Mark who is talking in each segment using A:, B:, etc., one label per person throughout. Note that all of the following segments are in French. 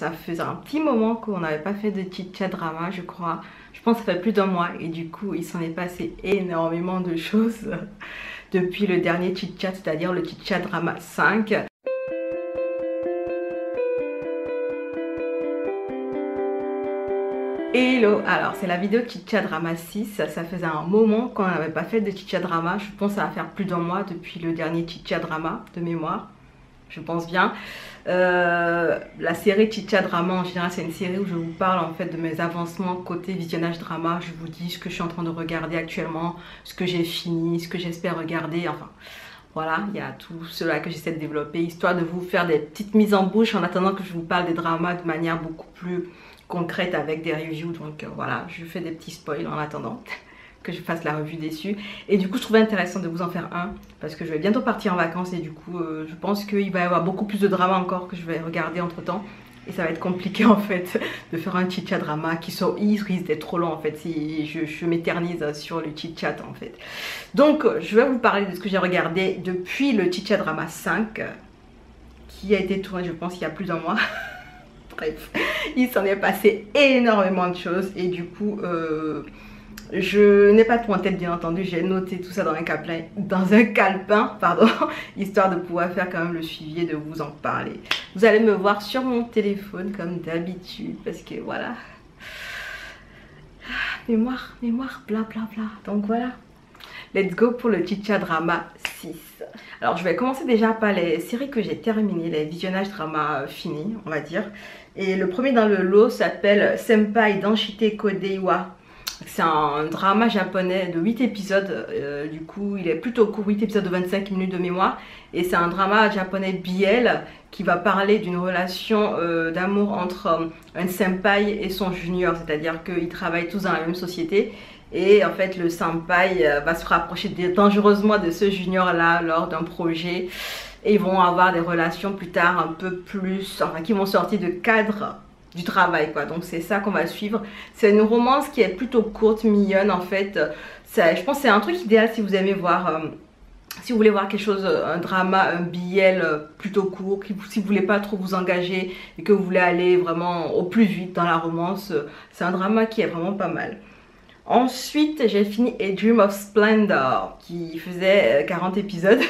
A: ça faisait un petit moment qu'on n'avait pas fait de chit-chat drama, je crois. Je pense que ça fait plus d'un mois et du coup il s'en est passé énormément de choses depuis le dernier chit-chat, c'est-à-dire le chit-chat drama 5. Hello, alors c'est la vidéo chit-chat drama 6, ça faisait un moment qu'on n'avait pas fait de chit-chat drama, je pense que ça va faire plus d'un mois depuis le dernier chit-chat drama de mémoire, je pense bien. La série chit-chat drama en général c'est une série où je vous parle en fait de mes avancements côté visionnage drama, je vous dis ce que je suis en train de regarder actuellement, ce que j'ai fini, ce que j'espère regarder, enfin... Voilà, il y a tout cela que j'essaie de développer, histoire de vous faire des petites mises en bouche en attendant que je vous parle des dramas de manière beaucoup plus concrète avec des reviews. Donc voilà, je fais des petits spoils en attendant que je fasse la revue dessus. Et du coup, je trouvais intéressant de vous en faire un parce que je vais bientôt partir en vacances et du coup, je pense qu'il va y avoir beaucoup plus de dramas encore que je vais regarder entre temps. Et ça va être compliqué en fait de faire un chit-chat drama qui risque d'être trop long en fait si je m'éternise sur le chit-chat en fait. Donc je vais vous parler de ce que j'ai regardé depuis le chit-chat drama 5 qui a été tourné je pense il y a plus d'un mois. Bref, il s'en est passé énormément de choses et du coup je n'ai pas tout en tête bien entendu, j'ai noté tout ça dans un calepin, pardon, histoire de pouvoir faire quand même le suivi et de vous en parler. Vous allez me voir sur mon téléphone comme d'habitude parce que voilà, mémoire, bla bla bla. Donc voilà, let's go pour le chit-chat drama 6. Alors je vais commencer déjà par les séries que j'ai terminées, les visionnages drama finis on va dire. Et le premier dans le lot s'appelle Senpai Danshite Kodeiwa. C'est un drama japonais de 8 épisodes, du coup il est plutôt court, 8 épisodes de 25 minutes de mémoire. Et c'est un drama japonais BL qui va parler d'une relation d'amour entre un senpai et son junior. C'est-à-dire qu'ils travaillent tous dans la même société. Et en fait le senpai va se rapprocher dangereusement de ce junior là lors d'un projet. Et ils vont avoir des relations plus tard un peu plus, enfin qui vont sortir de cadre du travail quoi, donc c'est ça qu'on va suivre. C'est une romance qui est plutôt courte, mignonne en fait. Je pense que c'est un truc idéal si vous aimez voir, si vous voulez voir quelque chose, un drama, un BL plutôt court, si vous voulez pas trop vous engager et que vous voulez aller vraiment au plus vite dans la romance, c'est un drama qui est vraiment pas mal. Ensuite, j'ai fini A Dream of Splendor qui faisait 40 épisodes.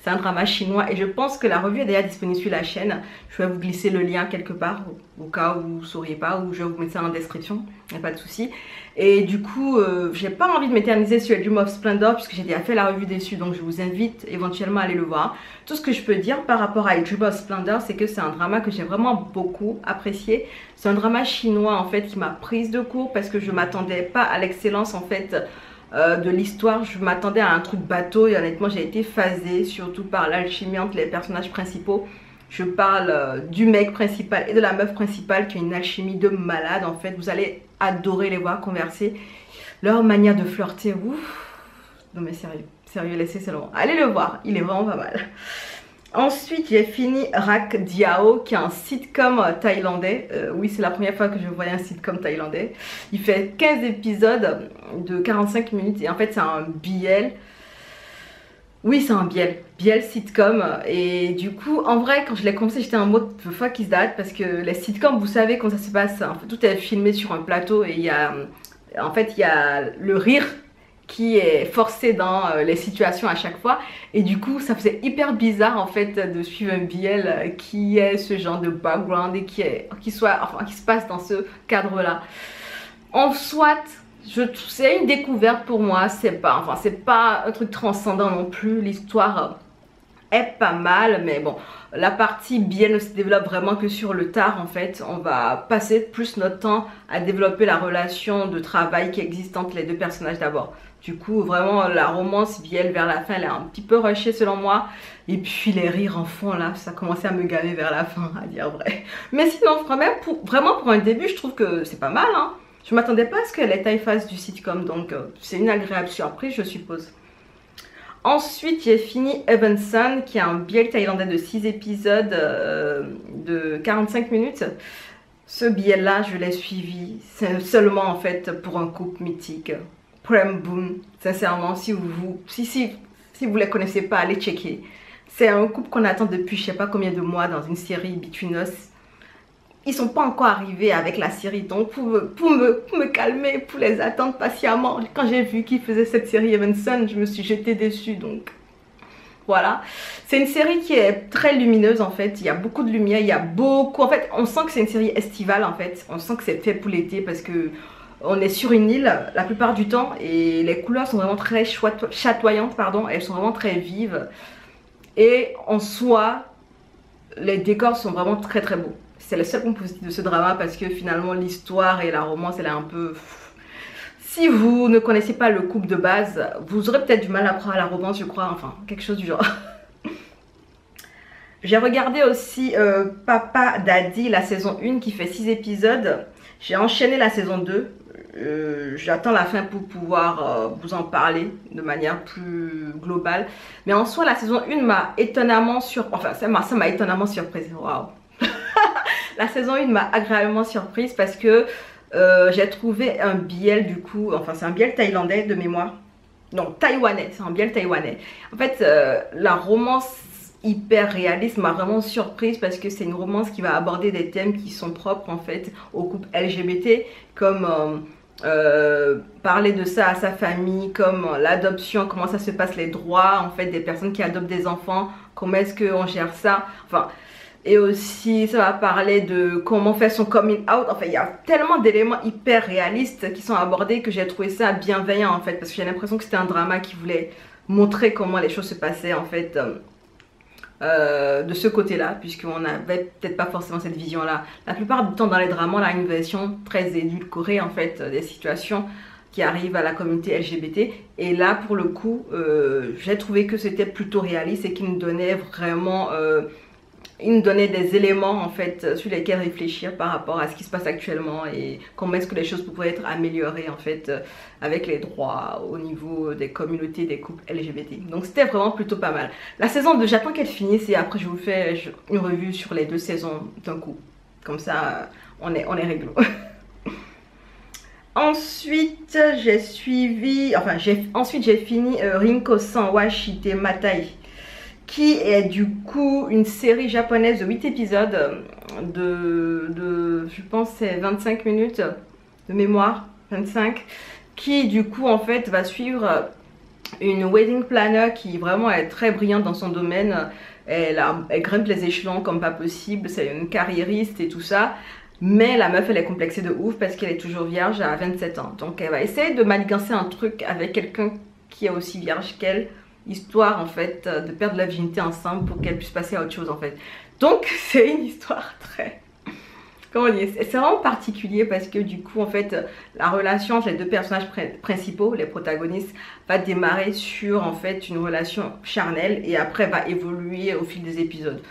A: C'est un drama chinois et je pense que la revue est déjà disponible sur la chaîne. Je vais vous glisser le lien quelque part au cas où vous ne sauriez pas ou je vais vous mettre ça en description. Il n'y a pas de souci. Et du coup, j'ai pas envie de m'éterniser sur A Dream of Splendor puisque j'ai déjà fait la revue dessus. Donc je vous invite éventuellement à aller le voir. Tout ce que je peux dire par rapport à A Dream of Splendor, c'est que c'est un drama que j'ai vraiment beaucoup apprécié. C'est un drama chinois en fait qui m'a prise de court parce que je m'attendais pas à l'excellence en fait de l'histoire. Je m'attendais à un truc bateau et honnêtement j'ai été phasée surtout par l'alchimie entre les personnages principaux. Je parle du mec principal et de la meuf principale qui a une alchimie de malade en fait. Vous allez adorer les voir converser. Leur manière de flirter, ouf. Non mais sérieux, laissez c'est long. Allez le voir, il est vraiment pas mal. Ensuite, j'ai fini Rak Diao, qui est un sitcom thaïlandais. Oui, c'est la première fois que je voyais un sitcom thaïlandais. Il fait 15 épisodes de 45 minutes et en fait, c'est un BL. Oui, c'est un BL sitcom. Et du coup, en vrai, quand je l'ai commencé, j'étais en mode fuck is that parce que les sitcoms, vous savez comment ça se passe. En fait, tout est filmé sur un plateau et il y a, en fait, il y a le rire qui est forcé dans les situations à chaque fois et du coup ça faisait hyper bizarre en fait de suivre un BL qui est ce genre de background et qui se passe dans ce cadre là. En soit c'est une découverte pour moi, c'est pas un truc transcendant non plus, l'histoire est pas mal mais bon la partie BL ne se développe vraiment que sur le tard en fait. On va passer plus notre temps à développer la relation de travail qui existe entre les deux personnages d'abord. Du coup vraiment la romance BL vers la fin elle est un petit peu rushée selon moi. Et puis les rires en fond là ça commençait à me gaver vers la fin à dire vrai. Mais sinon vraiment pour un début je trouve que c'est pas mal hein. Je m'attendais pas à ce que les tailles fassent du sitcom donc c'est une agréable surprise je suppose. Ensuite, j'ai fini Evanson, qui est un BL thaïlandais de 6 épisodes de 45 minutes. Ce BL-là, je l'ai suivi seulement en fait pour un couple mythique. Prem Boom, sincèrement, si vous les connaissez pas, allez checker. C'est un couple qu'on attend depuis je sais pas combien de mois dans une série Between Us. ils sont pas encore arrivés avec la série. Donc pour me calmer, pour les attendre patiemment, quand j'ai vu qu'ils faisaient cette série Evanson, je me suis jetée dessus. Donc voilà, c'est une série qui est très lumineuse en fait. Il y a beaucoup de lumière, il y a beaucoup, en fait on sent que c'est une série estivale en fait. On sent que c'est fait pour l'été parce que on est sur une île la plupart du temps et les couleurs sont vraiment très chatoyantes, pardon. Elles sont vraiment très vives et en soi les décors sont vraiment très très beaux. C'est le seul point positif de ce drama parce que finalement l'histoire et la romance elle est un peu... Si vous ne connaissez pas le couple de base, vous aurez peut-être du mal à croire à la romance, je crois, enfin quelque chose du genre. J'ai regardé aussi Papa Daddy, la saison 1 qui fait 6 épisodes. J'ai enchaîné la saison 2. J'attends la fin pour pouvoir vous en parler de manière plus globale. Mais en soi, la saison 1 m'a étonnamment surprise. Enfin, ça m'a étonnamment surprise. Waouh! La saison 1 m'a agréablement surprise parce que j'ai trouvé un biel du coup. Enfin, c'est un biel thaïlandais de mémoire. Non, taïwanais. C'est un biel taïwanais. En fait, la romance hyper réaliste m'a vraiment surprise parce que c'est une romance qui va aborder des thèmes qui sont propres en fait au couple LGBT comme parler de ça à sa famille, comme l'adoption, comment ça se passe, les droits en fait des personnes qui adoptent des enfants, comment est-ce qu'on gère ça, enfin, et aussi ça va parler de comment faire son coming out. Enfin il y a tellement d'éléments hyper réalistes qui sont abordés que j'ai trouvé ça bienveillant en fait, parce que j'ai l'impression que c'était un drama qui voulait montrer comment les choses se passaient en fait de ce côté-là, puisqu'on n'avait peut-être pas forcément cette vision-là. La plupart du temps dans les dramas, on a une version très édulcorée en fait des situations qui arrivent à la communauté LGBT. Et là, pour le coup, j'ai trouvé que c'était plutôt réaliste et qu'il nous donnait vraiment... il nous donnait des éléments en fait sur lesquels réfléchir par rapport à ce qui se passe actuellement et comment est-ce que les choses pourraient être améliorées en fait avec les droits au niveau des communautés, des couples LGBT. Donc c'était vraiment plutôt pas mal. La saison 2, j'attends qu'elle finisse et après je vous fais une revue sur les 2 saisons d'un coup. Comme ça on est réglo. Ensuite j'ai suivi, enfin j'ai fini Rinko-san wa Shite Matai, qui est du coup une série japonaise de 8 épisodes je pense c'est 25 minutes de mémoire, 25, qui du coup en fait va suivre une wedding planner qui vraiment est très brillante dans son domaine. Elle grimpe les échelons comme pas possible, c'est une carriériste et tout ça. Mais la meuf elle est complexée de ouf parce qu'elle est toujours vierge à 27 ans. Donc elle va essayer de manigancer un truc avec quelqu'un qui est aussi vierge qu'elle, histoire en fait de perdre la virginité ensemble pour qu'elle puisse passer à autre chose en fait. Donc c'est une histoire très... Comment dire, c'est vraiment particulier parce que du coup en fait la relation entre les 2 personnages principaux, les protagonistes, va démarrer sur en fait une relation charnelle et après va évoluer au fil des épisodes.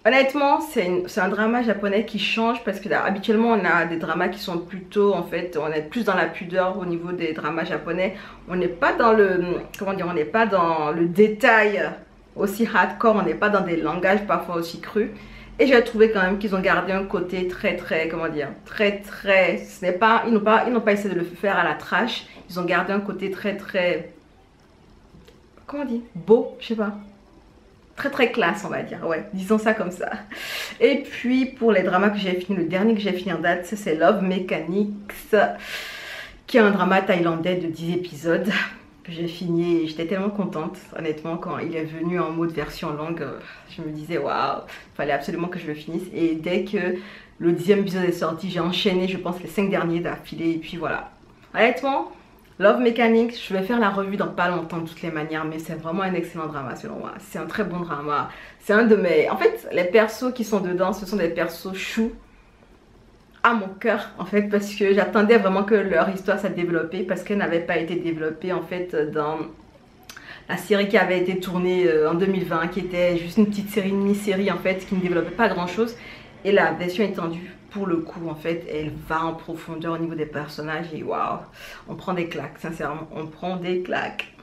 A: Honnêtement, c'est un drama japonais qui change parce que là, habituellement on a des dramas qui sont plutôt en fait, on est plus dans la pudeur au niveau des dramas japonais. On n'est pas dans le, comment dire, on n'est pas dans le détail aussi hardcore, on n'est pas dans des langages parfois aussi crus. Et j'ai trouvé quand même qu'ils ont gardé un côté très, comment dire, ce n'est pas, ils n'ont pas essayé de le faire à la trash. Ils ont gardé un côté très, comment on dit, beau, je sais pas. Très classe on va dire, ouais, disons ça comme ça. Et puis pour les dramas que j'ai fini, le dernier que j'ai fini en date c'est Love Mechanics, qui est un drama thaïlandais de 10 épisodes que j'ai fini et j'étais tellement contente honnêtement quand il est venu en mode version longue. Je me disais waouh, il fallait absolument que je le finisse et dès que le 10e épisode est sorti j'ai enchaîné je pense les 5 derniers d'affilée et puis voilà. Honnêtement Love Mechanics, je vais faire la revue dans pas longtemps de toutes les manières, mais c'est vraiment un excellent drama selon moi. C'est un très bon drama. C'est un de mes... En fait, les persos qui sont dedans, ce sont des persos choux à mon cœur, en fait, parce que j'attendais vraiment que leur histoire s'est développée, parce qu'elle n'avait pas été développée, en fait, dans la série qui avait été tournée en 2020, qui était juste une petite série, une mini-série, en fait, qui ne développait pas grand-chose. Et la version étendue, pour le coup, en fait, elle va en profondeur au niveau des personnages et waouh, on prend des claques, sincèrement, on prend des claques.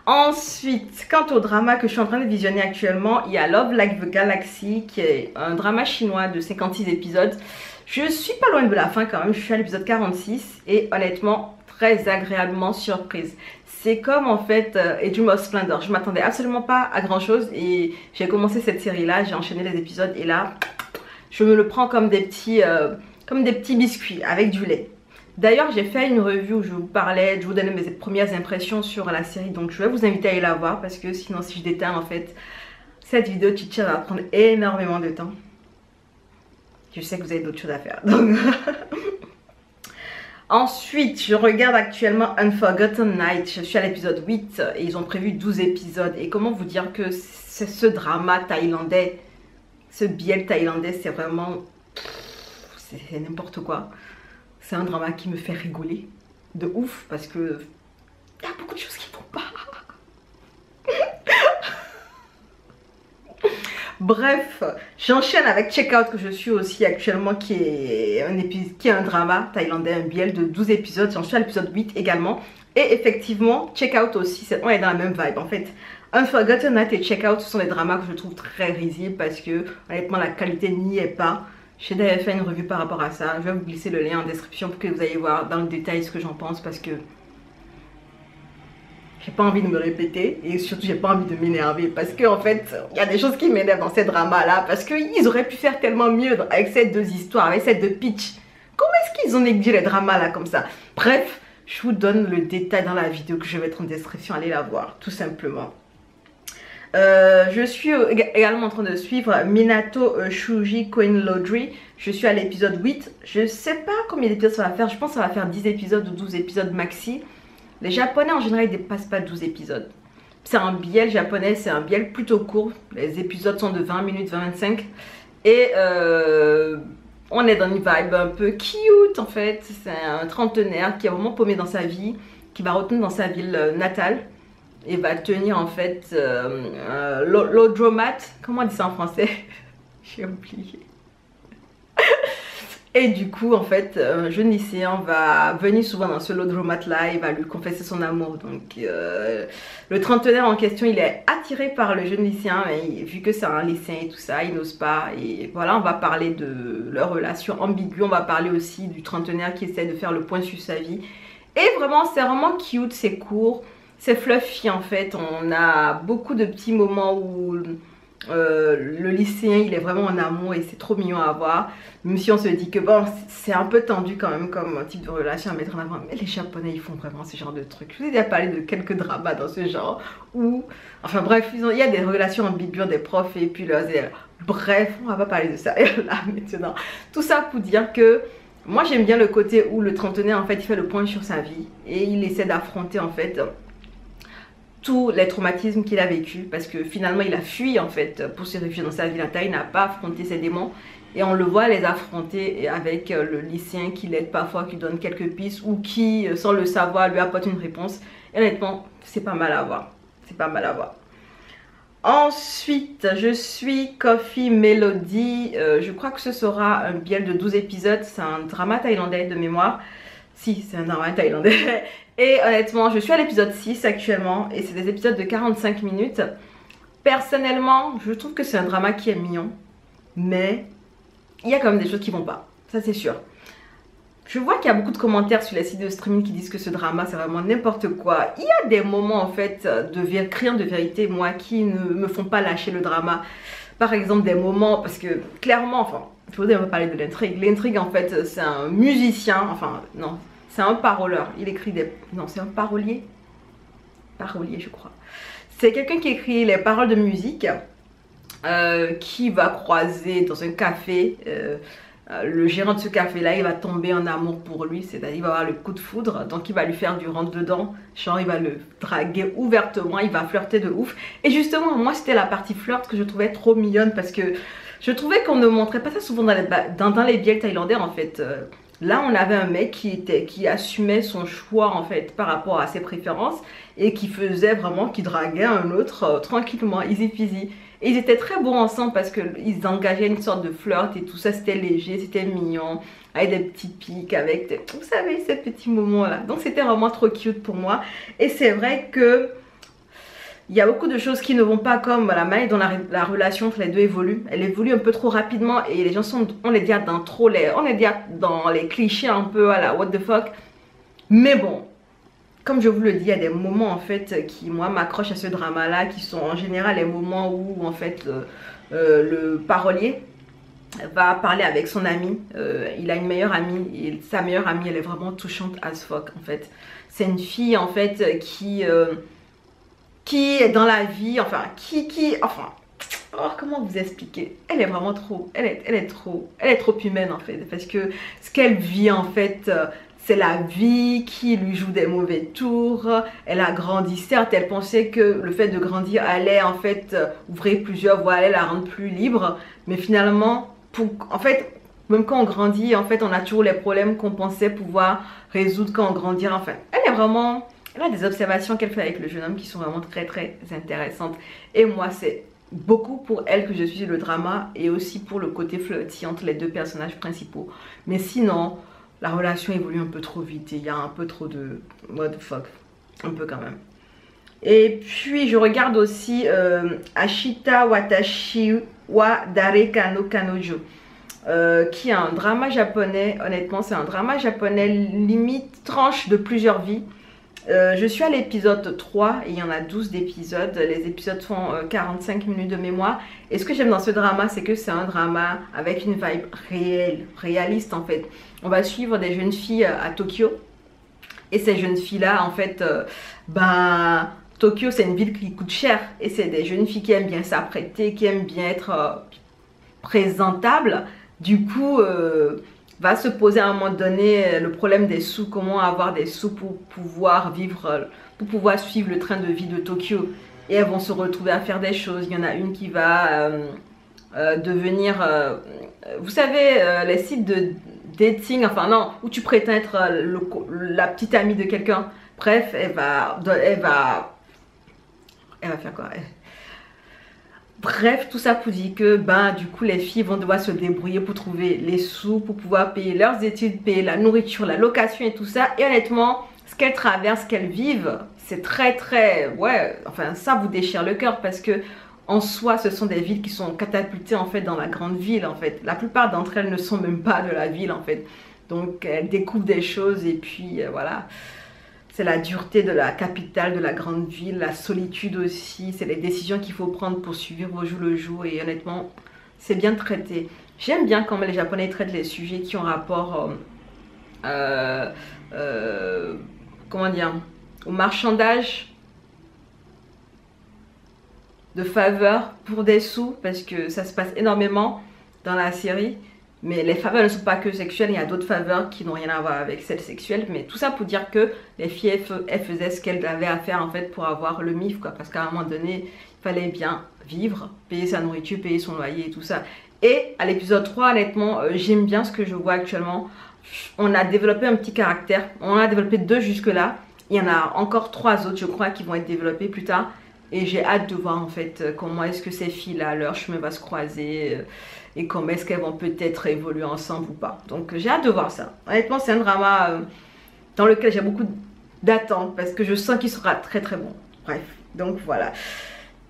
A: Ensuite, quant au drama que je suis en train de visionner actuellement, il y a Love Like the Galaxy, qui est un drama chinois de 56 épisodes. Je suis pas loin de la fin quand même, je suis à l'épisode 46 et honnêtement, très agréablement surprise. C'est comme en fait A Dream of Splendor, je m'attendais absolument pas à grand chose et j'ai commencé cette série là, j'ai enchaîné les épisodes et là... Je me le prends comme des petits biscuits avec du lait. D'ailleurs, j'ai fait une review où je vous parlais, je vous donnais mes premières impressions sur la série. Donc, je vais vous inviter à aller la voir parce que sinon, si je déteins, en fait, cette vidéo Chicha va prendre énormément de temps. Je sais que vous avez d'autres choses à faire. Donc, ensuite, je regarde actuellement Unforgotten Night. Je suis à l'épisode 8 et ils ont prévu 12 épisodes. Et comment vous dire que c'est ce drama thaïlandais, ce biel thaïlandais, c'est vraiment... c'est n'importe quoi. C'est un drama qui me fait rigoler de ouf parce que il y a beaucoup de choses qui ne vont pas. Bref, j'enchaîne avec Check Out que je suis aussi actuellement qui est un drama thaïlandais, un biel de 12 épisodes. J'en suis à l'épisode 8 également. Et effectivement, Check Out aussi, on est dans la même vibe en fait. Unforgotten Night et Check Out, ce sont des dramas que je trouve très risibles parce que honnêtement la qualité n'y est pas. J'ai d'ailleurs fait une revue par rapport à ça. Je vais vous glisser le lien en description pour que vous ayez voir dans le détail ce que j'en pense parce que j'ai pas envie de me répéter et surtout j'ai pas envie de m'énerver parce que en fait il y a des choses qui m'énervent dans ces dramas là parce qu'ils auraient pu faire tellement mieux avec ces deux histoires, avec ces deux pitchs. Comment est-ce qu'ils ont négligé les dramas là comme ça? Bref, je vous donne le détail dans la vidéo que je vais mettre en description, allez la voir tout simplement. Je suis également en train de suivre Minato Shuji Queen Laundry. Je suis à l'épisode 8. Je sais pas combien d'épisodes ça va faire. Je pense que ça va faire 10 épisodes ou 12 épisodes maxi. Les japonais en général ils dépassent pas 12 épisodes. C'est un biel japonais, c'est un biel plutôt court. Les épisodes sont de 20 minutes, 25. Et on est dans une vibe un peu cute en fait. C'est un trentenaire qui est vraiment paumé dans sa vie, qui va retourner dans sa ville natale. Et va tenir en fait l'odromat. Comment on dit ça en français? J'ai oublié. Et du coup en fait un jeune lycéen va venir souvent dans ce laundromat là. Il va lui confesser son amour. Donc le trentenaire en question il est attiré par le jeune lycéen. Mais vu que c'est un lycéen et tout ça il n'ose pas. Et voilà, on va parler de leur relation ambiguë. On va parler aussi du trentenaire qui essaie de faire le point sur sa vie. Et vraiment c'est vraiment cute, c'est court. C'est fluffy en fait, on a beaucoup de petits moments où le lycéen il est vraiment en amour et c'est trop mignon à voir. Même si on se dit que bon c'est un peu tendu quand même comme type de relation à mettre en avant. Mais les japonais ils font vraiment ce genre de trucs. Je vous ai déjà parlé de quelques dramas dans ce genre où, enfin bref, il y a des relations ambiguës des profs et puis leurs élèves. Bref, on va pas parler de ça là maintenant. Tout ça pour dire que moi j'aime bien le côté où le trentenaire en fait il fait le point sur sa vie et il essaie d'affronter en fait tous les traumatismes qu'il a vécu parce que finalement il a fui en fait pour se réfugier dans sa vie natale, il n'a pas affronté ses démons et on le voit les affronter avec le lycéen qui l'aide parfois, qui donne quelques pistes ou qui sans le savoir lui apporte une réponse. Et honnêtement c'est pas mal à voir, c'est pas mal à voir. Ensuite je suis Coffee Melody, je crois que ce sera un biel de 12 épisodes, c'est un drama thaïlandais de mémoire. Si, c'est un drama thaïlandais. Et honnêtement, je suis à l'épisode 6 actuellement. Et c'est des épisodes de 45 minutes. Personnellement, je trouve que c'est un drama qui est mignon. Mais il y a quand même des choses qui vont pas. Ça, c'est sûr. Je vois qu'il y a beaucoup de commentaires sur les sites de streaming qui disent que ce drama, c'est vraiment n'importe quoi. Il y a des moments, en fait, de criant de vérité, moi, qui ne me font pas lâcher le drama. Par exemple, des moments, parce que clairement, enfin, je voudrais parler de l'intrigue. L'intrigue, en fait, c'est un musicien, enfin, non. C'est un paroleur, il écrit des... Non, c'est un parolier. Parolier, je crois. C'est quelqu'un qui écrit les paroles de musique qui va croiser dans un café. Le gérant de ce café-là, il va tomber en amour pour lui. C'est-à-dire, il va avoir le coup de foudre. Donc, il va lui faire du rentre-dedans. Genre, il va le draguer ouvertement. Il va flirter de ouf. Et justement, moi, c'était la partie flirt que je trouvais trop mignonne parce que je trouvais qu'on ne montrait pas ça souvent dans les biels thaïlandais, en fait. Là, on avait un mec qui assumait son choix en fait par rapport à ses préférences et qui faisait vraiment, qui draguait un autre tranquillement, easy peasy. Et ils étaient très beaux ensemble parce qu'ils engageaient une sorte de flirt et tout ça, c'était léger, c'était mignon, avec des petits pics, avec, vous savez, ces petits moments là. Donc c'était vraiment trop cute pour moi. Et c'est vrai que il y a beaucoup de choses qui ne vont pas comme la manière dont la relation entre les deux évolue. Elle évolue un peu trop rapidement et les gens on est déjà dans on est déjà dans les clichés un peu à la what the fuck. Mais bon, comme je vous le dis, il y a des moments en fait qui moi m'accrochent à ce drama là, qui sont en général les moments où en fait le parolier va parler avec son ami. Il a une meilleure amie et sa meilleure amie, elle est vraiment touchante as fuck en fait. C'est une fille en fait qui est dans la vie, enfin enfin, oh, comment vous expliquer? Elle est vraiment trop, elle est trop humaine en fait, parce que ce qu'elle vit en fait, c'est la vie qui lui joue des mauvais tours. Elle a grandi, certes, elle pensait que le fait de grandir allait en fait ouvrir plusieurs voies, allait la rendre plus libre, mais finalement, en fait, même quand on grandit, en fait, on a toujours les problèmes qu'on pensait pouvoir résoudre quand on grandit. Enfin, elle est vraiment... Elle a des observations qu'elle fait avec le jeune homme qui sont vraiment très intéressantes. Et moi, c'est beaucoup pour elle que je suis le drama et aussi pour le côté flirty entre les deux personnages principaux. Mais sinon, la relation évolue un peu trop vite et il y a un peu trop de what the fuck. Un peu quand même. Et puis, je regarde aussi Ashita Watashi wa Dare Kano Kanojo. Qui est un drama japonais. Honnêtement, c'est un drama japonais limite tranche de plusieurs vies. Je suis à l'épisode 3 et il y en a 12 d'épisodes. Les épisodes font 45 minutes de mémoire. Et ce que j'aime dans ce drama, c'est que c'est un drama avec une vibe réaliste en fait. On va suivre des jeunes filles à Tokyo. Et ces jeunes filles-là, en fait, Tokyo, c'est une ville qui coûte cher. Et c'est des jeunes filles qui aiment bien s'apprêter, qui aiment bien être présentables. Du coup... va se poser à un moment donné le problème des sous, comment avoir des sous pour pouvoir vivre, pour pouvoir suivre le train de vie de Tokyo. Et elles vont se retrouver à faire des choses. Il y en a une qui va devenir, vous savez, les sites de dating, enfin non, où tu prétends être la petite amie de quelqu'un. Bref, elle va faire quoi? Bref, tout ça pour dire que du coup les filles vont devoir se débrouiller pour trouver les sous, pour pouvoir payer leurs études, payer la nourriture, la location et tout ça. Et honnêtement, ce qu'elles traversent, ce qu'elles vivent, c'est ouais, enfin ça vous déchire le cœur parce que en soi, ce sont des villes qui sont catapultées en fait dans la grande ville en fait. La plupart d'entre elles ne sont même pas de la ville en fait. Donc elles découvrent des choses et puis voilà. C'est la dureté de la capitale, de la grande ville, la solitude aussi. C'est les décisions qu'il faut prendre pour suivre au jour le jour. Et honnêtement, c'est bien traité. J'aime bien comment les Japonais traitent les sujets qui ont rapport comment dire, au marchandage de faveurs pour des sous. Parce que ça se passe énormément dans la série. Mais les faveurs ne sont pas que sexuelles, il y a d'autres faveurs qui n'ont rien à voir avec celles sexuelles. Mais tout ça pour dire que les filles, elles faisaient ce qu'elles avaient à faire en fait pour avoir le MIF, quoi. Parce qu'à un moment donné, il fallait bien vivre, payer sa nourriture, payer son loyer et tout ça. Et à l'épisode 3, honnêtement, j'aime bien ce que je vois actuellement. On a développé un petit caractère, on en a développé 2 jusque-là. Il y en a encore 3 autres, je crois, qui vont être développés plus tard. Et j'ai hâte de voir en fait comment est-ce que ces filles-là, leur chemin va se croiser et comment est-ce qu'elles vont peut-être évoluer ensemble ou pas. Donc j'ai hâte de voir ça. Honnêtement, c'est un drama dans lequel j'ai beaucoup d'attentes parce que je sens qu'il sera très bon. Bref, donc voilà.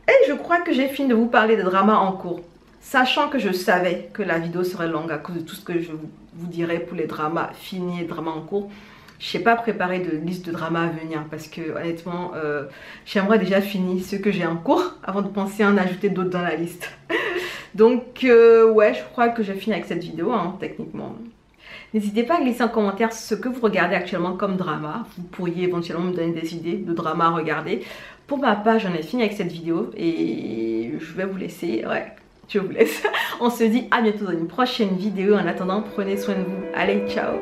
A: Et je crois que j'ai fini de vous parler de dramas en cours. Sachant que je savais que la vidéo serait longue à cause de tout ce que je vous dirais pour les dramas finis et dramas en cours. Je n'ai pas préparé de liste de dramas à venir parce que honnêtement, j'aimerais déjà finir ce que j'ai en cours avant de penser à en ajouter d'autres dans la liste. Donc ouais, je crois que j'ai fini avec cette vidéo, hein, techniquement. N'hésitez pas à glisser en commentaire ce que vous regardez actuellement comme drama. Vous pourriez éventuellement me donner des idées de dramas à regarder. Pour ma part, j'en ai fini avec cette vidéo et je vais vous laisser. Ouais, je vous laisse. On se dit à bientôt dans une prochaine vidéo. En attendant, prenez soin de vous. Allez, ciao!